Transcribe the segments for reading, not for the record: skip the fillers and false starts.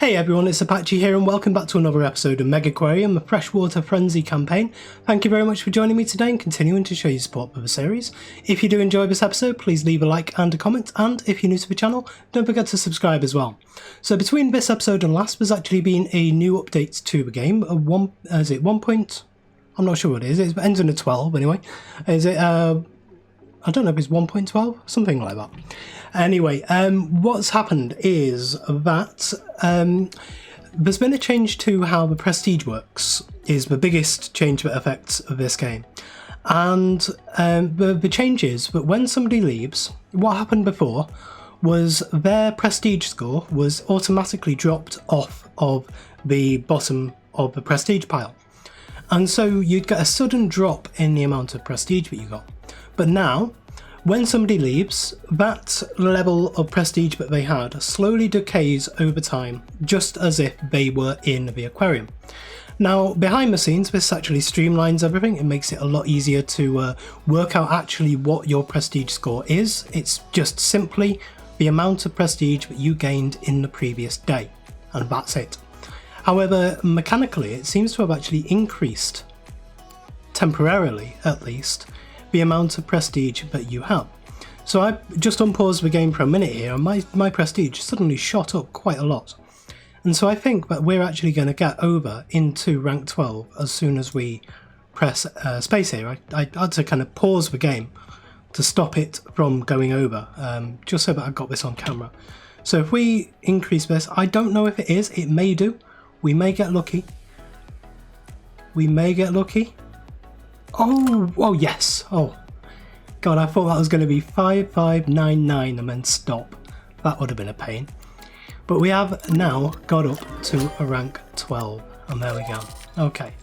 Hey everyone, it's Apache here and welcome back to another episode of Megaquarium, a Freshwater Frenzy campaign. Thank you very much for joining me today and continuing to show your support for the series. If you do enjoy this episode, please leave a like and a comment, and if you're new to the channel, don't forget to subscribe as well. So between this episode and last, there's actually been a new update to the game. Is it 1 point? I'm not sure what it is. It ends in a 12 anyway. Is it, I don't know if it's 1.12, something like that. Anyway, what's happened is that there's been a change to how the prestige works, is the biggest change that affects this game. And the change is that when somebody leaves, what happened before was their prestige score was automatically dropped off of the bottom of the prestige pile. And so you'd get a sudden drop in the amount of prestige that you got. But now, when somebody leaves, that level of prestige that they had slowly decays over time, just as if they were in the aquarium. Now, behind the scenes, this actually streamlines everything. It makes it a lot easier to work out actually what your prestige score is. It's just simply the amount of prestige that you gained in the previous day, and that's it. However, mechanically, it seems to have actually increased, temporarily at least, the amount of prestige that you have. So I just unpaused the game for a minute here and my prestige suddenly shot up quite a lot. And so I think that we're actually going to get over into rank 12 as soon as we press space here. I had to kind of pause the game to stop it from going over, just so that I got this on camera. So if we increase this, I don't know if it is, it may do. We may get lucky. We may get lucky. Oh yes. Oh god, I thought that was going to be 5599 and then stop. That would have been a pain. But we have now got up to a rank 12 and there we go. Okay.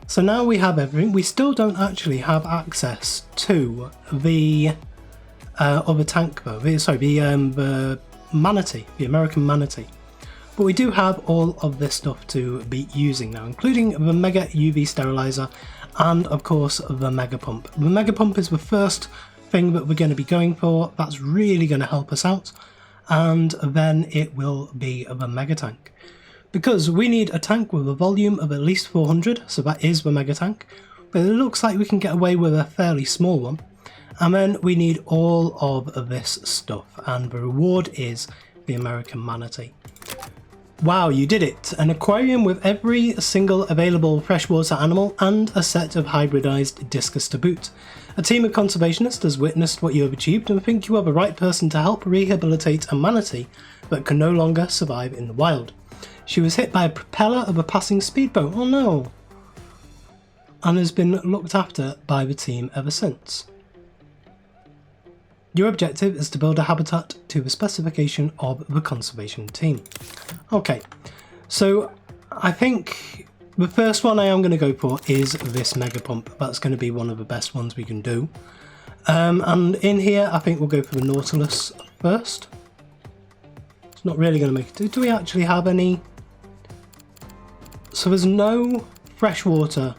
So now we have everything. We still don't actually have access to the other tank though. The manatee, the American manatee. But we do have all of this stuff to be using now, including the Mega UV Sterilizer and of course the Mega Pump. The Mega Pump is the first thing that we're going to be going for. That's really going to help us out. And then it will be the Mega Tank. Because we need a tank with a volume of at least 400, so that is the Mega Tank. But it looks like we can get away with a fairly small one. And then we need all of this stuff, and the reward is the American Manatee. Wow, you did it! An aquarium with every single available freshwater animal and a set of hybridized discus to boot. A team of conservationists has witnessed what you have achieved and think you are the right person to help rehabilitate a manatee that can no longer survive in the wild. She was hit by a propeller of a passing speedboat, oh no! And has been looked after by the team ever since. Your objective is to build a habitat to the specification of the conservation team. Okay, so I think the first one I am going to go for is this Mega Pump. That's going to be one of the best ones we can do. And in here, I think we'll go for the Nautilus first. It's not really going to make it. Do we actually have any? So there's no freshwater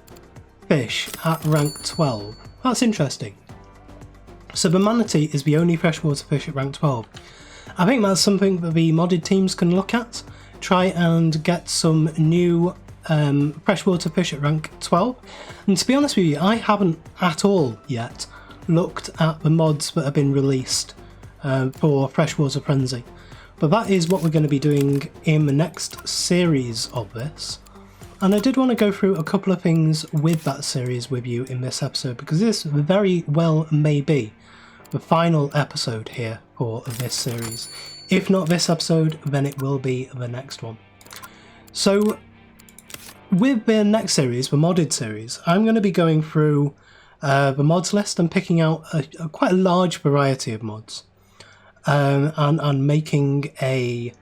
fish at rank 12. That's interesting. So the Manatee is the only freshwater fish at rank 12. I think that's something that the modded teams can look at. Try and get some new freshwater fish at rank 12. And to be honest with you, I haven't at all yet looked at the mods that have been released for Freshwater Frenzy. But that is what we're going to be doing in the next series of this. And I did want to go through a couple of things with that series with you in this episode, because this very well may be the final episode here for this series. If not this episode, then it will be the next one. So with the next series, the modded series, I'm going to be going through the mods list and picking out quite a large variety of mods, and making a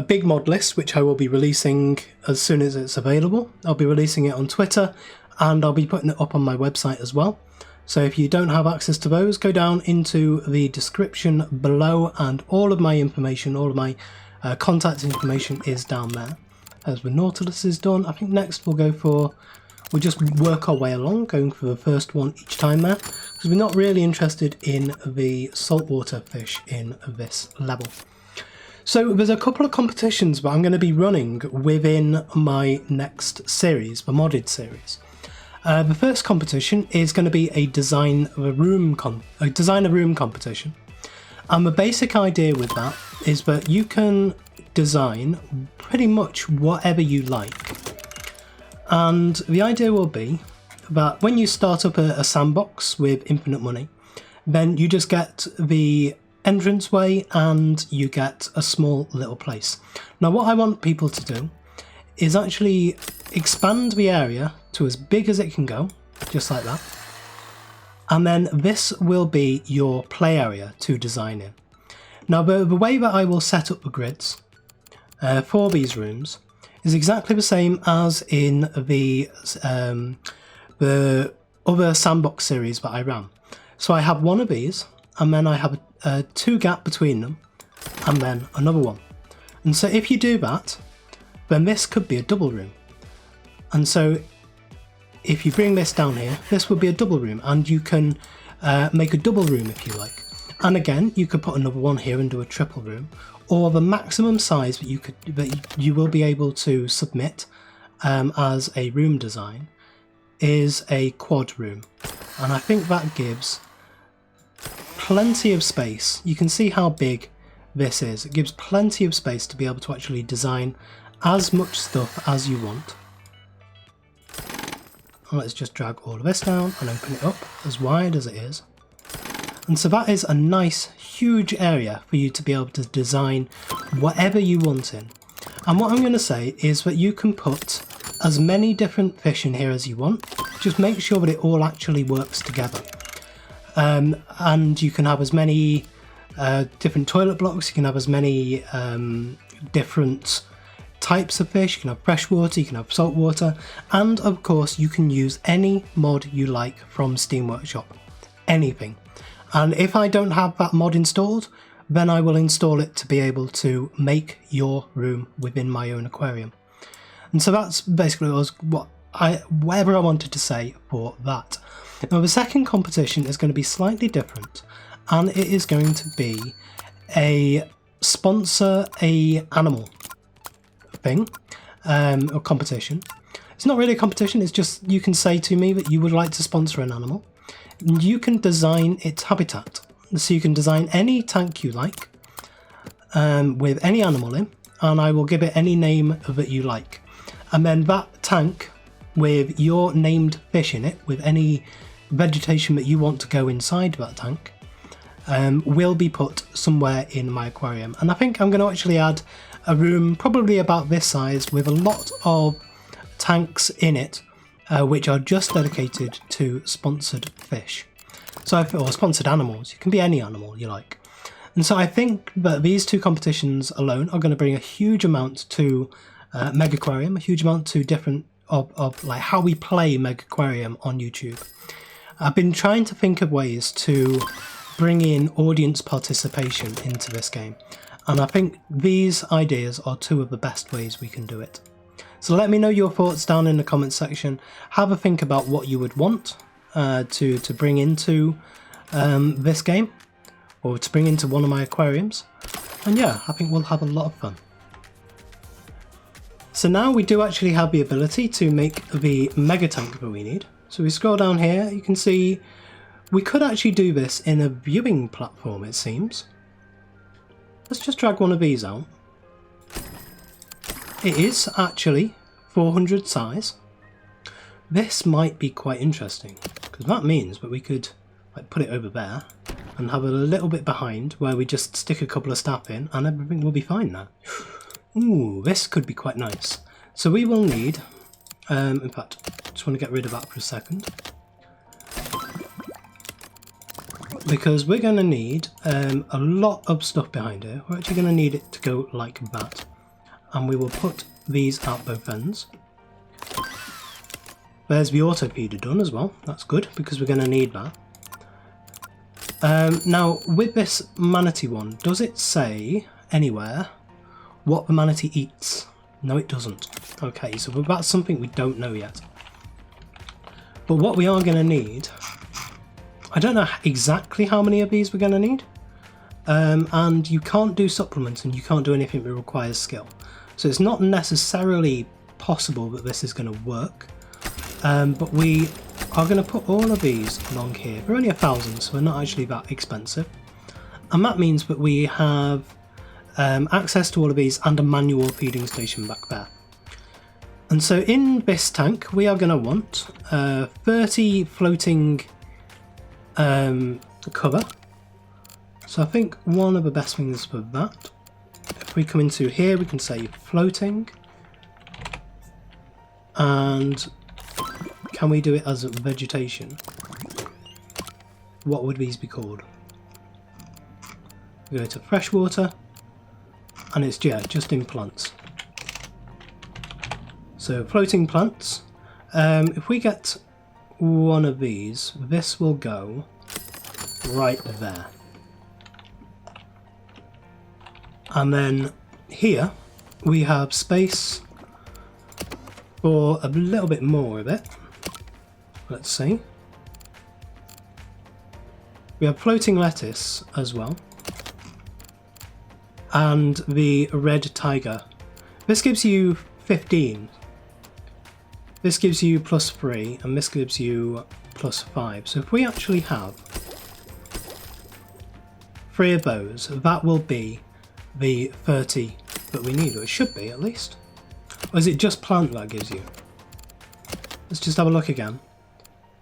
big mod list, which I will be releasing as soon as it's available. I'll be releasing it on Twitter and I'll be putting it up on my website as well. So if you don't have access to those, go down into the description below and all of my information, all of my contact information is down there. As the Nautilus is done, I think next we'll just work our way along, going for the first one each time there, because we're not really interested in the saltwater fish in this level. So there's a couple of competitions that I'm going to be running within my next series, the modded series. The first competition is going to be a design a room competition, and the basic idea with that is that you can design pretty much whatever you like, and the idea will be that when you start up a sandbox with infinite money, then you just get the entranceway and you get a small little place. Now what I want people to do is actually expand the area to as big as it can go, just like that, and then this will be your play area to design in. Now the way that I will set up the grids for these rooms is exactly the same as in the other sandbox series that I ran. So I have one of these, and then I have a 2 gap between them, and then another one. And so if you do that, then this could be a double room. And so if you bring this down here, this would be a double room, and you can make a double room if you like. And again, you could put another one here and do a triple room, or the maximum size that you will be able to submit as a room design is a quad room. And I think that gives plenty of space. You can see how big this is. It gives plenty of space to be able to actually design as much stuff as you want. And let's just drag all of this down and open it up as wide as it is. And so that is a nice huge area for you to be able to design whatever you want in. And what I'm going to say is that you can put as many different fish in here as you want. Just make sure that it all actually works together. And you can have as many different toilet blocks, you can have as many different types of fish, you can have freshwater, you can have saltwater, and of course you can use any mod you like from Steam Workshop. Anything. And if I don't have that mod installed, then I will install it to be able to make your room within my own aquarium. And so that's basically whatever I wanted to say for that. Now the second competition is going to be slightly different, and it is going to be a sponsor a animal thing, or competition. It's not really a competition, it's just you can say to me that you would like to sponsor an animal. You can design its habitat. So you can design any tank you like with any animal in, and I will give it any name that you like. And then that tank with your named fish in it, with any vegetation that you want to go inside that tank, will be put somewhere in my aquarium. And I think I'm going to actually add a room probably about this size with a lot of tanks in it, which are just dedicated to sponsored fish. Or sponsored animals. You can be any animal you like. And so I think that these two competitions alone are going to bring a huge amount to Megaquarium, a huge amount to different of like how we play Megaquarium on YouTube. I've been trying to think of ways to bring in audience participation into this game, and I think these ideas are two of the best ways we can do it. So let me know your thoughts down in the comments section. Have a think about what you would want to bring into this game, or to bring into one of my aquariums. And yeah, I think we'll have a lot of fun. So now we do actually have the ability to make the mega tank that we need. So we scroll down here, you can see we could actually do this in a viewing platform, it seems. Let's just drag one of these out. It is actually 400 size. This might be quite interesting, because that means that we could like put it over there and have it a little bit behind where we just stick a couple of staff in and everything will be fine now. Ooh, this could be quite nice. So we will need, in fact, I just want to get rid of that for a second, because we're going to need a lot of stuff behind here. We're actually going to need it to go like that, and we will put these at both ends. There's the auto feeder done as well. That's good, because we're going to need that. Now with this manatee one, does it say anywhere what the manatee eats? No, it doesn't. Okay, so that's something we don't know yet. But what we are going to need, I don't know exactly how many of these we're going to need, and you can't do supplements and you can't do anything that requires skill. So it's not necessarily possible that this is going to work, but we are going to put all of these along here. They're only 1,000, so they're not actually that expensive, and that means that we have access to all of these and a manual feeding station back there. And so in this tank we are going to want 30 floating cover. So I think one of the best things for that, if we come into here, we can say floating, and can we do it as vegetation? What would these be called? We go to freshwater, and it's just in plants. So floating plants. If we get one of these, this will go right there. And then here we have space for a little bit more of it. Let's see. We have floating lettuce as well. And the red tiger. This gives you 15. This gives you +3, and this gives you +5. So if we actually have 3 of those, that will be the 30 that we need, or it should be at least. Or is it just plant that gives you? Let's just have a look again.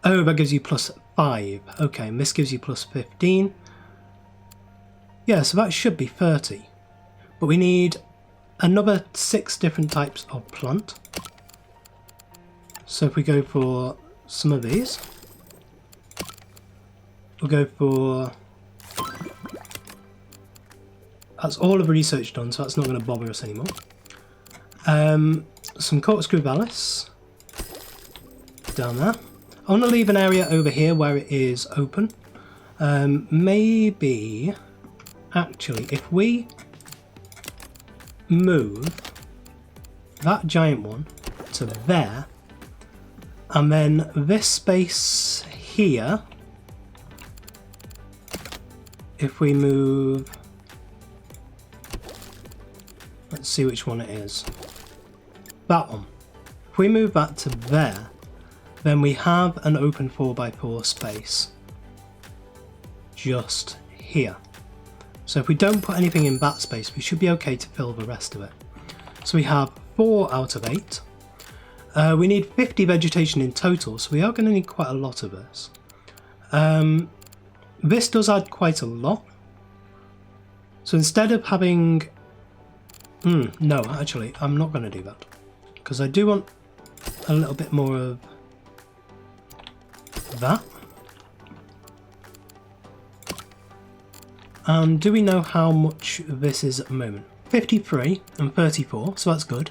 Oh, that gives you +5. Okay, and this gives you +15. Yeah, so that should be 30. But we need another 6 different types of plant. So if we go for some of these, we'll go for... That's all of the research done, so that's not going to bother us anymore. Some corkscrew vallis down there. I want to leave an area over here where it is open. Maybe, actually, if we move that giant one to there, and then this space here, if we move... Let's see which one it is. That one. If we move that to there, then we have an open 4x4 space just here. So if we don't put anything in that space, we should be okay to fill the rest of it. So we have 4 out of 8. We need 50 vegetation in total, so we are going to need quite a lot of this. This does add quite a lot. So instead of having... no, actually, I'm not going to do that. Because I do want a little bit more of that. And do we know how much this is at the moment? 53 and 34, so that's good.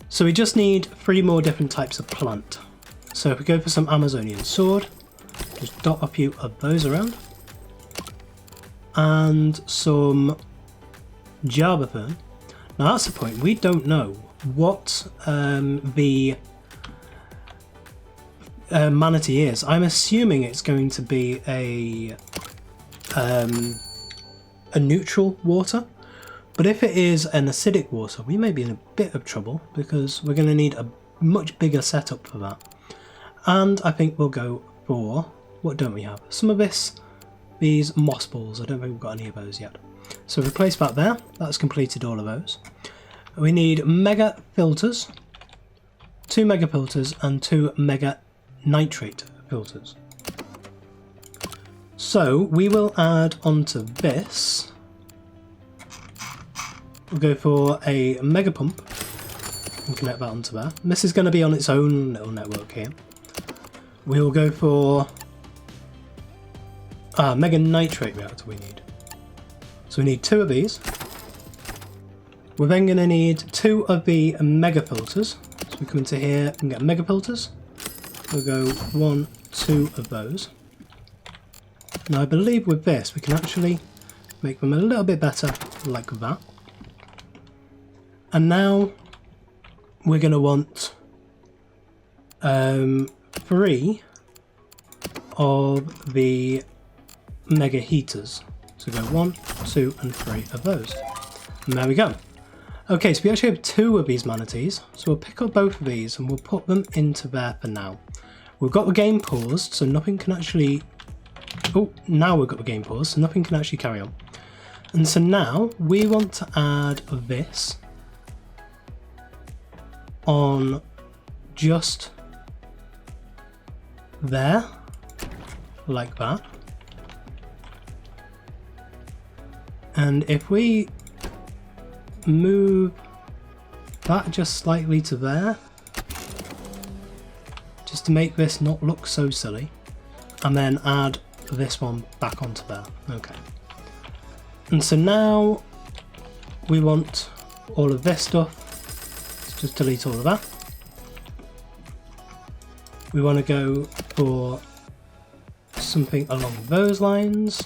So we just need 3 more different types of plant. So if we go for some Amazonian sword, just dot a few of those around. And some Java fern. Now that's the point, we don't know what the manatee is. I'm assuming it's going to be a neutral water, but if it is an acidic water, we may be in a bit of trouble because we're going to need a much bigger setup for that. And I think we'll go for, what don't we have? Some of these moss balls. I don't think we've got any of those yet. So replace that there. That's completed all of those. We need mega filters, 2 mega filters and 2 mega nitrate filters. So we will add onto this, we'll go for a mega pump and connect that onto there. This is going to be on its own little network here. We will go for mega nitrate reactor we need. So we need 2 of these. We're then going to need 2 of the mega filters. So we come into here and get mega filters. We'll go 1, 2 of those. Now I believe with this we can actually make them a little bit better like that. And now we're going to want 3 of the mega heaters. So go 1, 2 and 3 of those. And there we go. Okay, so we actually have 2 of these manatees, so we'll pick up both of these and we'll put them into there for now. We've got the game paused, so nothing can actually... Oh, now we've got the game paused, so nothing can actually carry on. And so now we want to add this on just there, like that. And if we move that just slightly to there, just to make this not look so silly, and then add this one back onto there. Okay. And so now we want all of this stuff. Let's just delete all of that. We want to go for something along those lines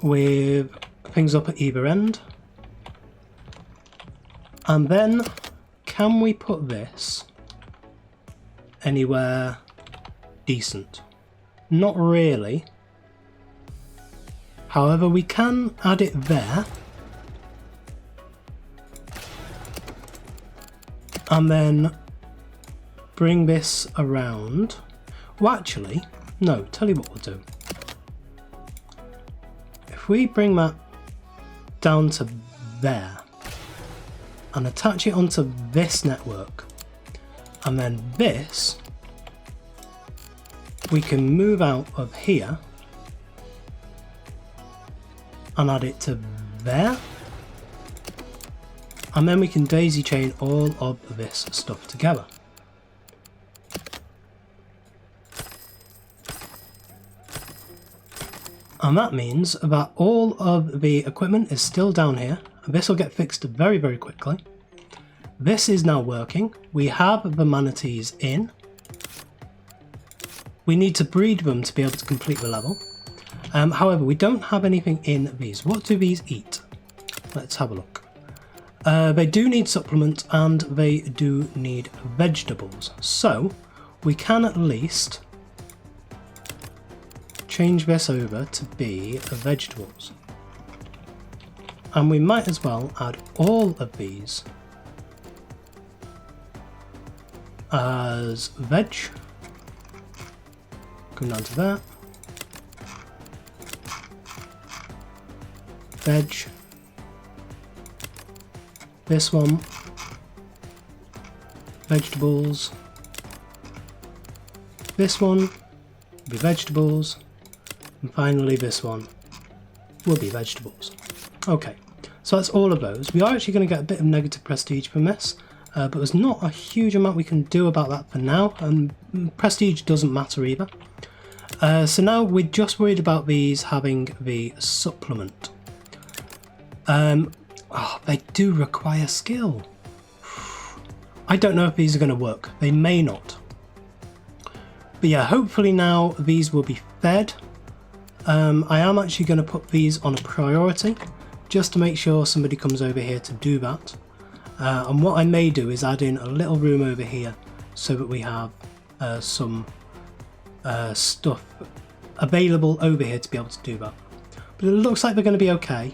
with things up at either end. And then can we put this anywhere decent? Not really. However, we can add it there. And then bring this around. Well, actually, no, tell you what we'll do. If we bring that down to there and attach it onto this network, and then this we can move out of here and add it to there, and then we can daisy chain all of this stuff together. And that means that all of the equipment is still down here, and this will get fixed very, very quickly. This is now working. We have the manatees in. We need to breed them to be able to complete the level. However, we don't have anything in these. What do these eat? Let's have a look. They do need supplement and they do need vegetables. So we can at least change this over to be vegetables. And we might as well add all of these as veg. Come down to that. Veg. This one. Vegetables. This one will be vegetables. And finally this one will be vegetables. Okay, so that's all of those. We are actually going to get a bit of negative prestige from this, but there's not a huge amount we can do about that for now, and prestige doesn't matter either. So now we're just worried about these having the supplement. They do require skill. I don't know if these are going to work. They may not. But yeah, hopefully now these will be fed. I am actually going to put these on a priority just to make sure somebody comes over here to do that. And what I may do is add in a little room over here so that we have some stuff available over here to be able to do that. But it looks like they're going to be okay.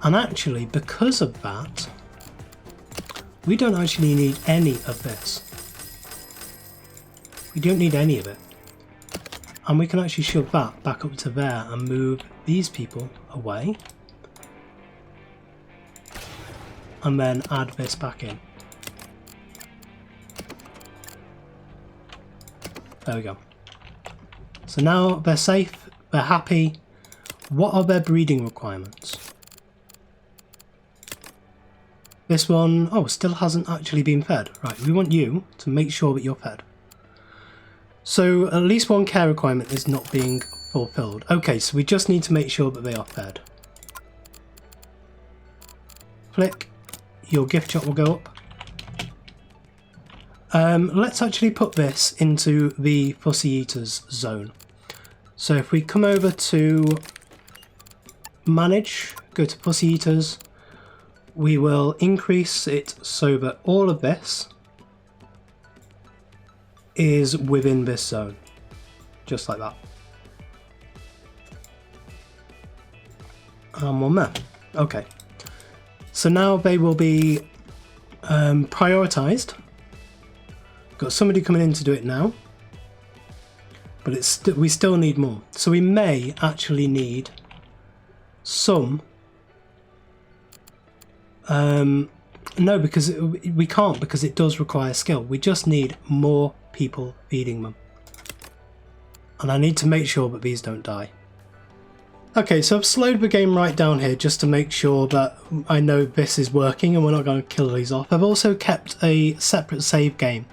And actually, because of that, we don't actually need any of this. We don't need any of it. And we can actually shove that back up to there and move these people away. And then add this back in. There we go. So now they're safe, they're happy. What are their breeding requirements? This one, oh, still hasn't actually been fed. Right, we want you to make sure that you're fed. So at least one care requirement is not being fulfilled. Okay, so we just need to make sure that they are fed. Flick, your gift shop will go up. Let's actually put this into the Fussy Eaters zone. So if we come over to Manage, go to Fussy Eaters, we will increase it so that all of this is within this zone, just like that. and one there. Okay. So now they will be prioritised. Got somebody coming in to do it now. But we still need more. So we may actually need some... no, because we can't, because it does require skill. We just need more people feeding them. And I need to make sure that these don't die. Okay, so I've slowed the game right down here just to make sure that I know this is working and we're not going to kill these off. I've also kept a separate save game.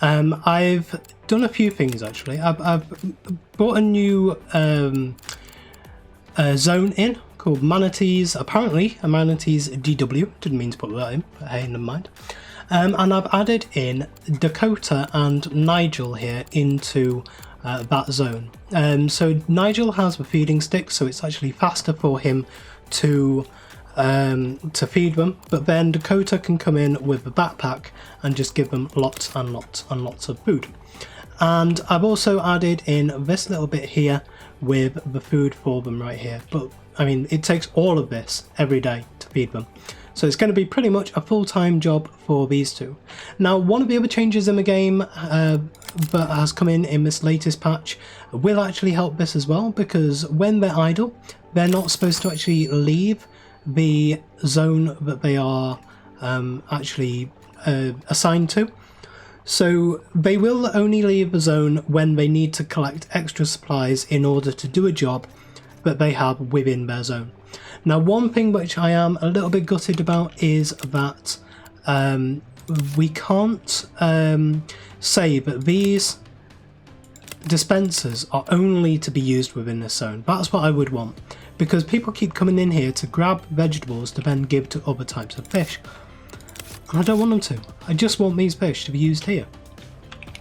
I've done a few things actually. I've brought a new zone in called Manatees. Apparently a Manatees DW. Didn't mean to put that in, but hey, never mind. And I've added in Dakota and Nigel here into that zone. So Nigel has the feeding stick, so it's actually faster for him to feed them, but then Dakota can come in with the backpack and just give them lots and lots and lots of food. And I've also added in this little bit here with the food for them right here, but I mean it takes all of this every day to feed them. So it's going to be pretty much a full-time job for these two. Now, one of the other changes in the game that has come in this latest patch will actually help this as well, because when they're idle, they're not supposed to actually leave the zone that they are actually assigned to. So they will only leave the zone when they need to collect extra supplies in order to do a job that they have within their zone. Now, one thing which I am a little bit gutted about is that we can't say that these dispensers are only to be used within this zone. That's what I would want, because people keep coming in here to grab vegetables to then give to other types of fish. And I don't want them to. I just want these fish to be used here.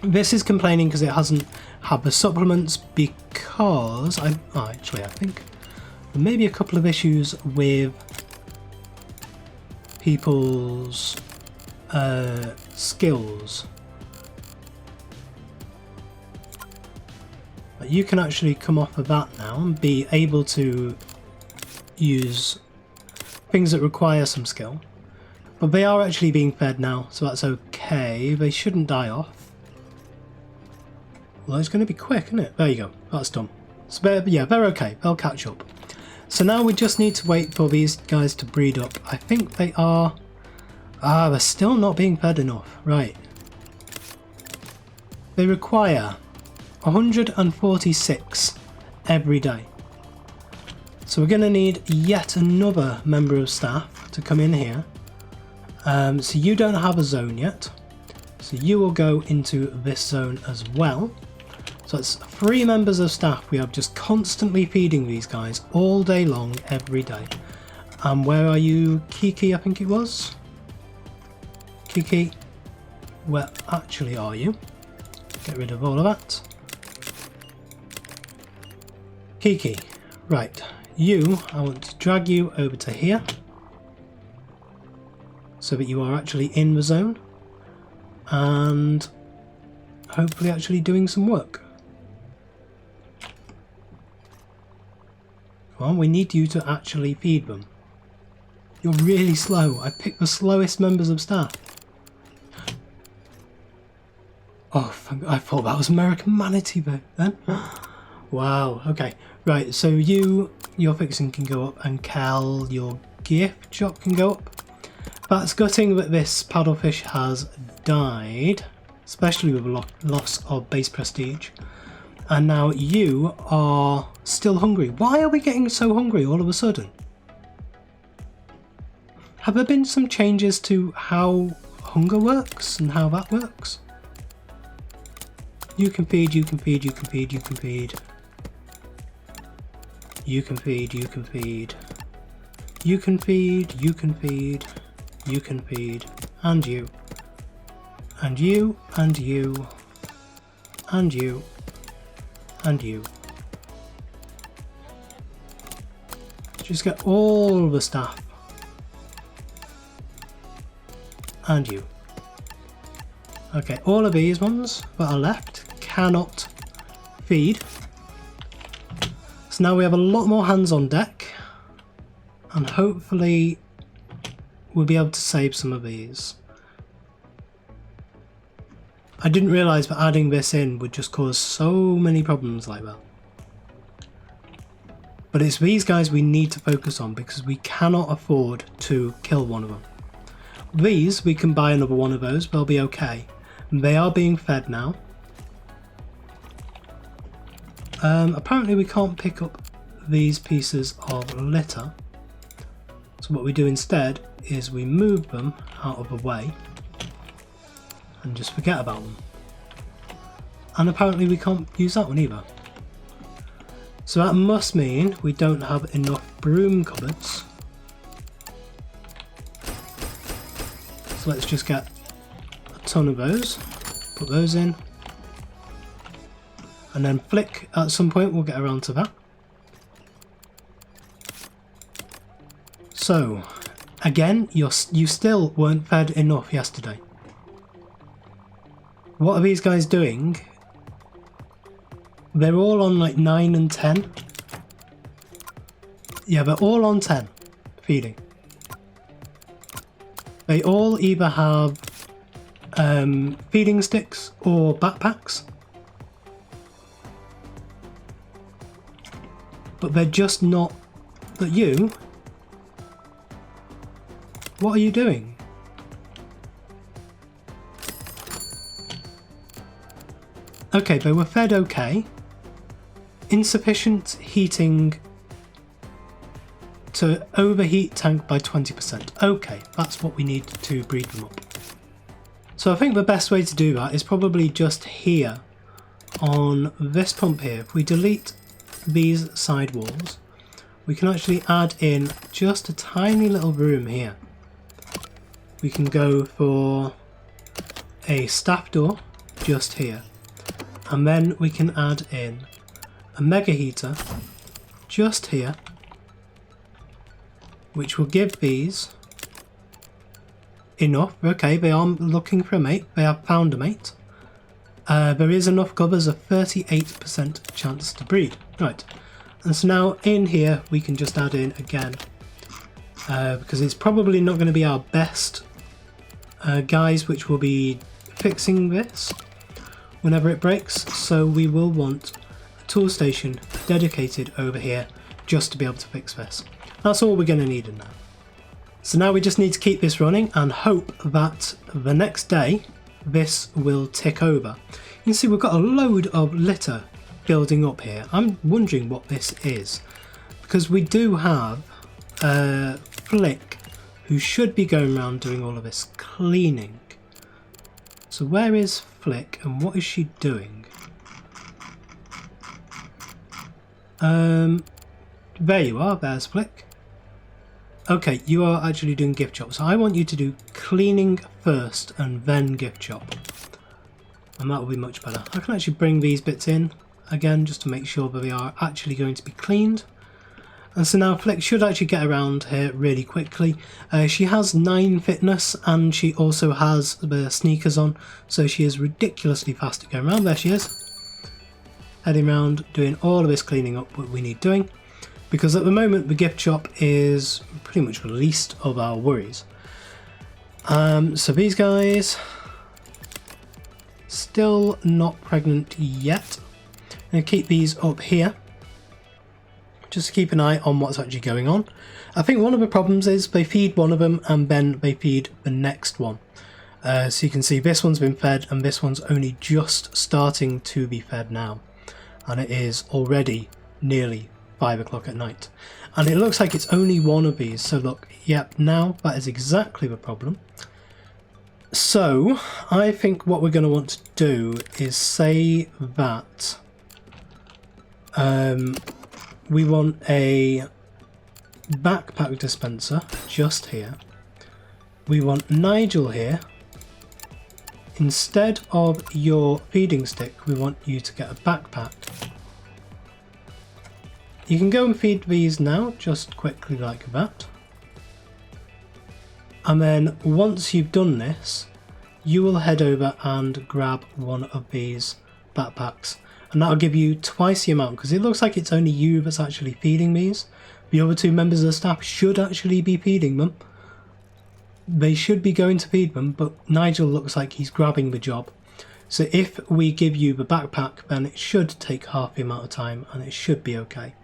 This is complaining because it hasn't had the supplements, because I think there may be a couple of issues with people's skills. But you can actually come off of that now and be able to use things that require some skill. But they are actually being fed now, so that's okay. They shouldn't die off. Well, it's going to be quick, isn't it? There you go. That's done. So they're okay. They'll catch up. So now we just need to wait for these guys to breed up. I think they are... they're still not being fed enough. Right. They require 146 every day. So we're going to need yet another member of staff to come in here. So you don't have a zone yet. So you will go into this zone as well. So it's 3 members of staff we have just constantly feeding these guys all day long, every day. And where are you, Kiki, I think it was? Kiki, where actually are you? Get rid of all of that. Kiki, right, you, I want to drag you over to here so that you are actually in the zone and hopefully actually doing some work. Well, we need you to actually feed them. You're really slow. I picked the slowest members of staff. Oh, I thought that was American Manatee then. Wow, okay. Right, so your fixing can go up, and Cal, your gift shop can go up. That's gutting that this paddlefish has died, especially with a loss of base prestige. And now you are still hungry. Why are we getting so hungry all of a sudden? Have there been some changes to how hunger works and how that works? You can feed, you can feed, you can feed, you can feed. You can feed, you can feed. You can feed, you can feed, you can feed. And you. And you, and you. And you. And you. Just get all the staff. And you. Okay, all of these ones that are left cannot feed. So now we have a lot more hands on deck. And hopefully we'll be able to save some of these. I didn't realise that adding this in would just cause so many problems like that. But it's these guys we need to focus on because we cannot afford to kill one of them. These, we can buy another one of those, they'll be okay. They are being fed now. Apparently we can't pick up these pieces of litter. So what we do instead is we move them out of the way and just forget about them. And apparently we can't use that one either. So that must mean we don't have enough broom cupboards. So let's just get a ton of those, put those in, and then Flick at some point we'll get around to that. So again, you still weren't fed enough yesterday. What are these guys doing? They're all on like 9 and 10. Yeah, they're all on 10 feeding. They all either have feeding sticks or backpacks. But they're just not... But you? What are you doing? Okay, they were fed okay. Insufficient heating to overheat tank by 20%. Okay, that's what we need to breed them up. So I think the best way to do that is probably just here on this pump here. If we delete these side walls, we can actually add in just a tiny little room here. We can go for a staff door just here, and then we can add in a mega heater just here, which will give these enough. Okay, they are looking for a mate. They have found a mate. There is enough cover, there's a 38% chance to breed. Right, and so now in here we can just add in again, because it's probably not going to be our best guys which will be fixing this whenever it breaks, so we will want a tool station dedicated over here just to be able to fix this. That's all we're going to need in there. So now we just need to keep this running and hope that the next day this will tick over. You can see we've got a load of litter building up here. I'm wondering what this is, because we do have Flick who should be going around doing all of this cleaning. So where is Flick and what is she doing? There you are, there's Flick. Okay, you are actually doing gift shop, so I want you to do cleaning first and then gift shop. And that will be much better. I can actually bring these bits in again just to make sure that they are actually going to be cleaned. And so now Flick should actually get around here really quickly. She has 9 fitness and she also has the sneakers on, so she is ridiculously fast at going around. There she is, heading around doing all of this cleaning up what we need doing, because at the moment the gift shop is pretty much the least of our worries. So these guys still not pregnant yet. I'm going to keep these up here just to keep an eye on what's actually going on. I think one of the problems is they feed one of them and then they feed the next one. So you can see this one's been fed and this one's only just starting to be fed now, and it is already nearly 5 o'clock at night, and it looks like it's only one of these. So look, yep, now that is exactly the problem. So I think what we're going to want to do is say that we want a backpack dispenser just here. We want Nigel here. Instead of your feeding stick, we want you to get a backpack. You can go and feed these now, just quickly like that. And then once you've done this, you will head over and grab one of these backpacks. And that'll give you twice the amount, because it looks like it's only you that's actually feeding these. The other 2 members of the staff should actually be feeding them. They should be going to feed them, but Nigel looks like he's grabbing the job. So if we give you the backpack, then it should take half the amount of time and it should be okay.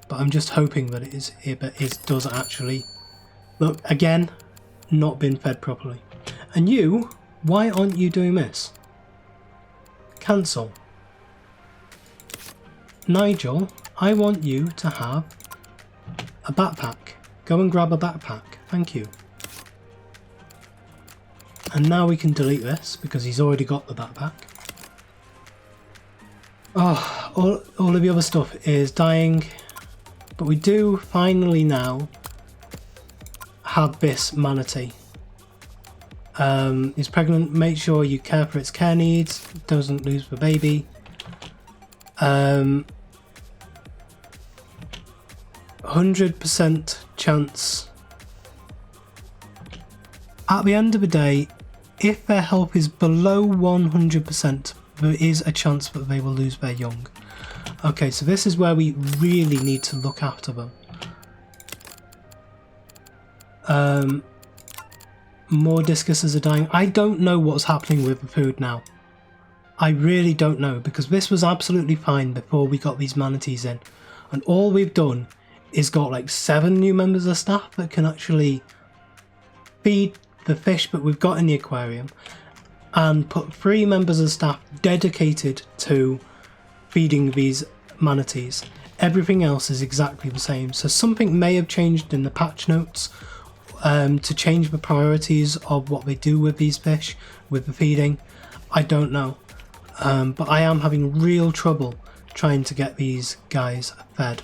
But I'm just hoping that it does actually. Look, again, not been fed properly. And you, why aren't you doing this? Cancel. Nigel, I want you to have a backpack. Go and grab a backpack. Thank you. And now we can delete this because he's already got the backpack. Oh, all of the other stuff is dying. But we do finally now have this manatee. It's pregnant. Make sure you care for its care needs. Doesn't lose the baby. 100% chance. At the end of the day, if their health is below 100%, there is a chance that they will lose their young. Okay, so this is where we really need to look after them. More discuses are dying. I don't know what's happening with the food now. I really don't know, because this was absolutely fine before we got these manatees in. And all we've done is got like 7 new members of staff that can actually feed the fish that we've got in the aquarium, and put 3 members of staff dedicated to feeding these manatees. Everything else is exactly the same. So something may have changed in the patch notes to change the priorities of what they do with these fish, with the feeding. I don't know. But I am having real trouble trying to get these guys fed.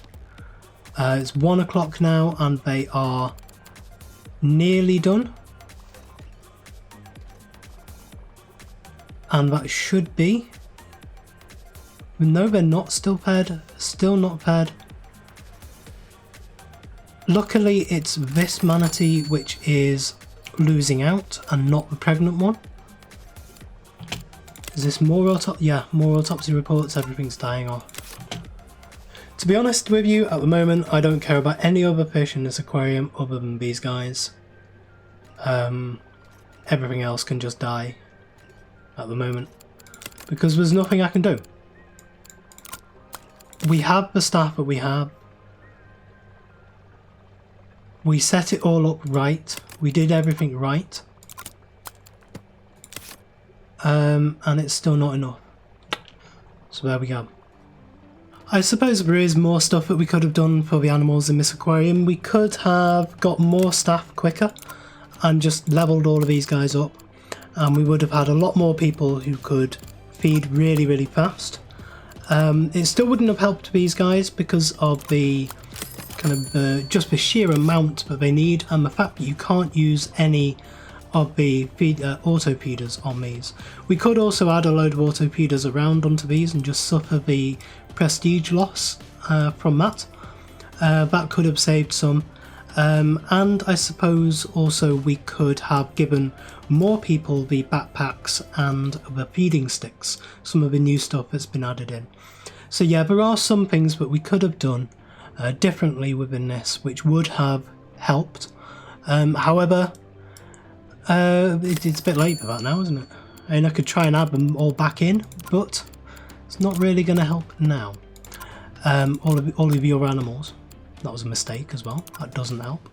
It's 1 o'clock now and they are nearly done. And that should be. No, they're not still fed. Still not fed. Luckily, it's this manatee which is losing out and not the pregnant one. Is this more autopsy? Yeah, more autopsy reports. Everything's dying off. To be honest with you, at the moment, I don't care about any other fish in this aquarium other than these guys. Everything else can just die at the moment because there's nothing I can do. We have the staff that we have. We set it all up right. We did everything right. And it's still not enough. So there we go. I suppose there is more stuff that we could have done for the animals in this aquarium. We could have got more staff quicker and just leveled all of these guys up. And we would have had a lot more people who could feed really, really fast. It still wouldn't have helped these guys because of the kind of just the sheer amount that they need, and the fact that you can't use any of the auto feeders on these. We could also add a load of auto feeders around onto these and just suffer the prestige loss from that. That could have saved some. And I suppose also we could have given more people the backpacks and the feeding sticks, some of the new stuff that's been added in. So yeah, there are some things that we could have done differently within this, which would have helped. However, it's a bit late for that now, isn't it? And I could try and add them all back in, but it's not really going to help now. All of your animals. That was a mistake as well. That doesn't help.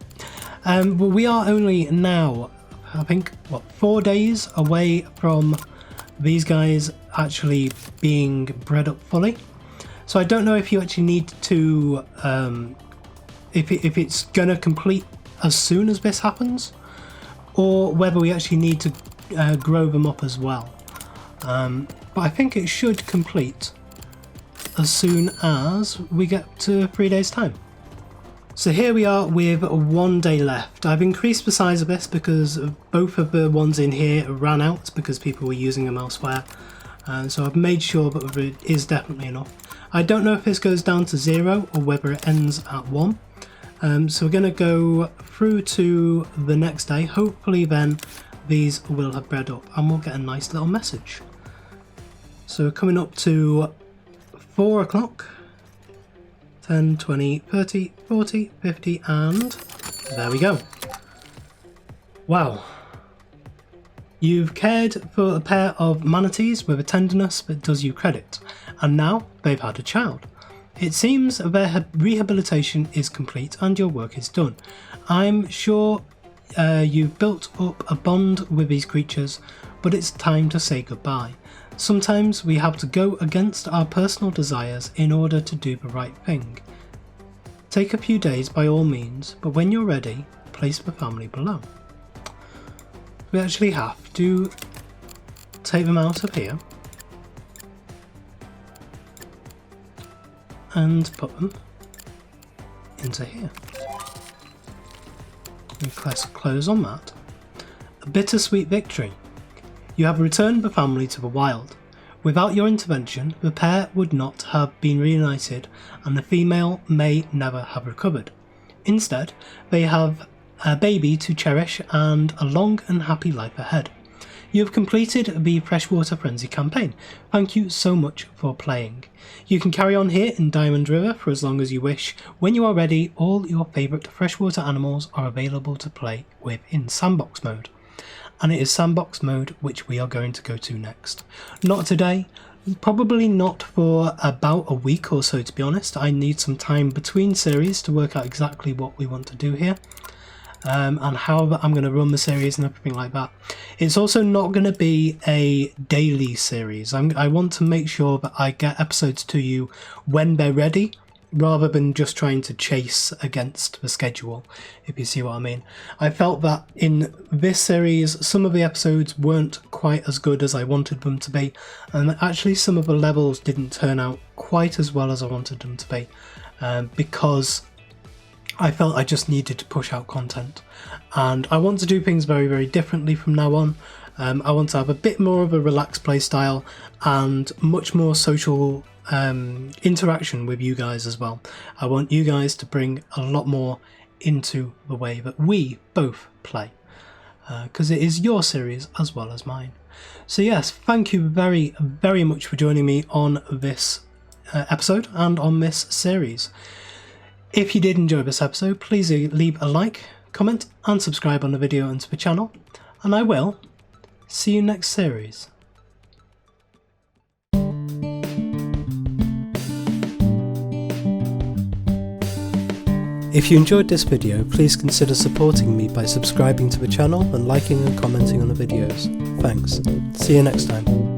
But we are only now, I think, what, 4 days away from these guys actually being bred up fully. So I don't know if you actually need to, if it's going to complete as soon as this happens, or whether we actually need to grow them up as well. But I think it should complete as soon as we get to 3 days time. So here we are with 1 day left. I've increased the size of this because both of the ones in here ran out because people were using them elsewhere. So I've made sure that it is definitely enough. I don't know if this goes down to 0 or whether it ends at 1. So we're going to go through to the next day. Hopefully then these will have bred up and we'll get a nice little message. So coming up to 4 o'clock. 10, 20, 30, 40, 50, and there we go. Wow. You've cared for a pair of manatees with a tenderness that does you credit, and now they've had a child. It seems their rehabilitation is complete and your work is done. I'm sure you've built up a bond with these creatures, but it's time to say goodbye. Sometimes we have to go against our personal desires in order to do the right thing. Take a few days by all means, but when you're ready, place the family below. We actually have to take them out of here and put them into here. We press close on that. A bittersweet victory. You have returned the family to the wild. Without your intervention, the pair would not have been reunited and the female may never have recovered. Instead, they have a baby to cherish and a long and happy life ahead. You have completed the Freshwater Frenzy campaign. Thank you so much for playing. You can carry on here in Diamond River for as long as you wish. When you are ready, all your favourite freshwater animals are available to play with in sandbox mode. And it is sandbox mode which we are going to go to next. Not today, probably not for about a week or so, to be honest. I need some time between series to work out exactly what we want to do here. And how I'm going to run the series and everything like that. It's also not going to be a daily series. I want to make sure that I get episodes to you when they're ready, rather than just trying to chase against the schedule, if you see what I mean. I felt that in this series, some of the episodes weren't quite as good as I wanted them to be, and actually some of the levels didn't turn out quite as well as I wanted them to be, because I felt I just needed to push out content, and I want to do things very, very differently from now on. I want to have a bit more of a relaxed play style and much more social interaction with you guys as well. I want you guys to bring a lot more into the way that we both play, because it is your series as well as mine. So yes, thank you very, very much for joining me on this episode and on this series. If you did enjoy this episode, please leave a like, comment and subscribe on the video and to the channel, and I will see you next series. If you enjoyed this video, please consider supporting me by subscribing to the channel and liking and commenting on the videos. Thanks. See you next time.